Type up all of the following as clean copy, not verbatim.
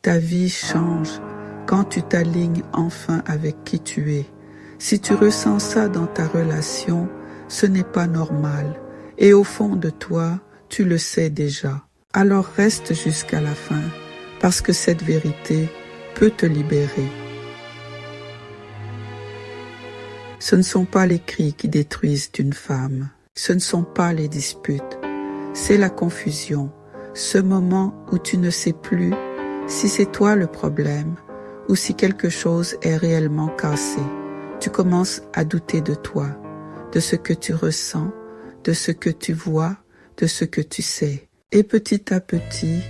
Ta vie change quand tu t'alignes enfin avec qui tu es. Si tu ressens ça dans ta relation, ce n'est pas normal. Et au fond de toi, tu le sais déjà. Alors reste jusqu'à la fin, parce que cette vérité peut te libérer. Ce ne sont pas les cris qui détruisent une femme. Ce ne sont pas les disputes. C'est la confusion. Ce moment où tu ne sais plus si c'est toi le problème ou si quelque chose est réellement cassé. Tu commences à douter de toi, de ce que tu ressens, de ce que tu vois, de ce que tu sais. Et petit à petit,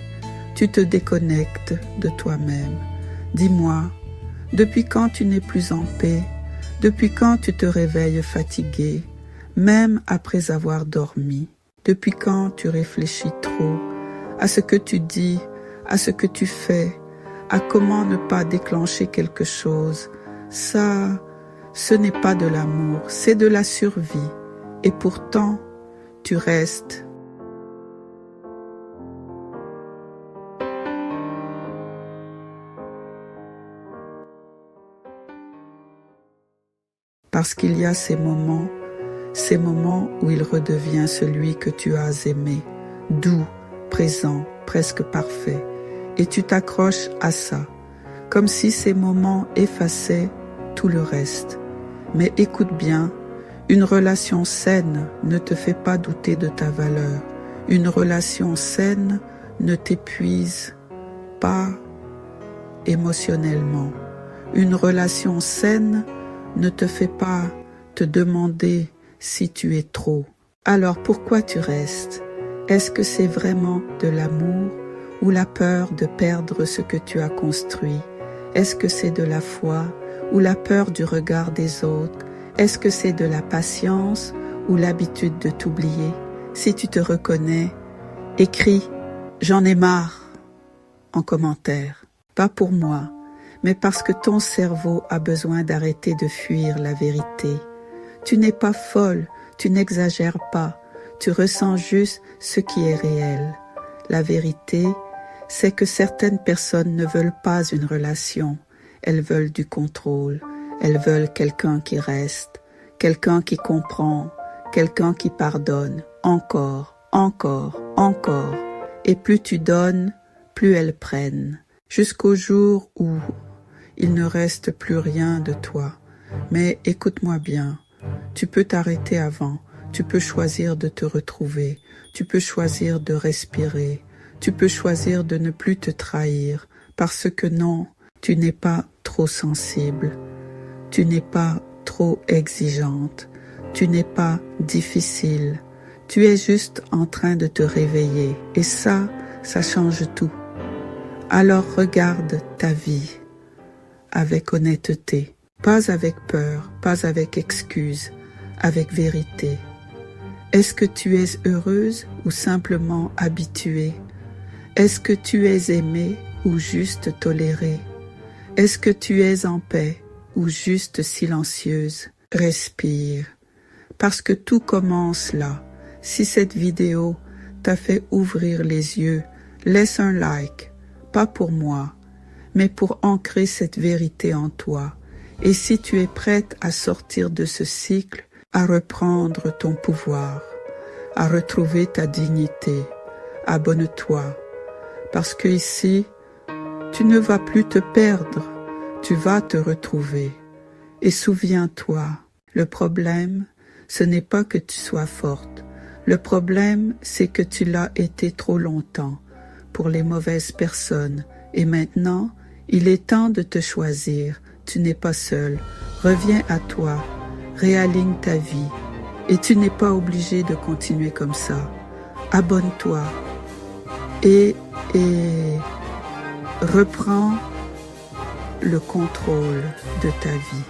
tu te déconnectes de toi-même. Dis-moi, depuis quand tu n'es plus en paix? Depuis quand tu te réveilles fatigué, même après avoir dormi? Depuis quand tu réfléchis trop à ce que tu dis, à ce que tu fais, à comment ne pas déclencher quelque chose? Ça, ce n'est pas de l'amour, c'est de la survie. Et pourtant, tu restes. Parce qu'il y a ces moments où il redevient celui que tu as aimé, doux, présent, presque parfait, et tu t'accroches à ça, comme si ces moments effaçaient tout le reste. Mais écoute bien, une relation saine ne te fait pas douter de ta valeur. Une relation saine ne t'épuise pas émotionnellement. Une relation saine ne te fait pas te demander si tu es trop. Alors pourquoi tu restes? Est-ce que c'est vraiment de l'amour ou la peur de perdre ce que tu as construit? Est-ce que c'est de la foi ou la peur du regard des autres? Est-ce que c'est de la patience ou l'habitude de t'oublier? Si tu te reconnais, écris « J'en ai marre » en commentaire. Pas pour moi, mais parce que ton cerveau a besoin d'arrêter de fuir la vérité. Tu n'es pas folle, tu n'exagères pas, tu ressens juste ce qui est réel. La vérité, c'est que certaines personnes ne veulent pas une relation, elles veulent du contrôle, elles veulent quelqu'un qui reste, quelqu'un qui comprend, quelqu'un qui pardonne, encore, encore, encore. Et plus tu donnes, plus elles prennent, jusqu'au jour où il ne reste plus rien de toi. Mais écoute-moi bien, tu peux t'arrêter avant, tu peux choisir de te retrouver, tu peux choisir de respirer, tu peux choisir de ne plus te trahir, parce que non, tu n'es pas trop sensible, tu n'es pas trop exigeante, tu n'es pas difficile, tu es juste en train de te réveiller, et ça change tout. Alors regarde ta vie avec honnêteté, pas avec peur, pas avec excuse, avec vérité. Est-ce que tu es heureuse ou simplement habituée? Est-ce que tu es aimée ou juste tolérée? Est-ce que tu es en paix ou juste silencieuse? Respire, parce que tout commence là. Si cette vidéo t'a fait ouvrir les yeux, laisse un like, pas pour moi, mais pour ancrer cette vérité en toi. Et si tu es prête à sortir de ce cycle, à reprendre ton pouvoir, à retrouver ta dignité, abonne-toi. Parce que ici, tu ne vas plus te perdre, tu vas te retrouver. Et souviens-toi, le problème, ce n'est pas que tu sois forte. Le problème, c'est que tu l'as été trop longtemps pour les mauvaises personnes. Et maintenant, il est temps de te choisir. Tu n'es pas seul. Reviens à toi. Réaligne ta vie. Et tu n'es pas obligé de continuer comme ça. Abonne-toi. Et reprends le contrôle de ta vie.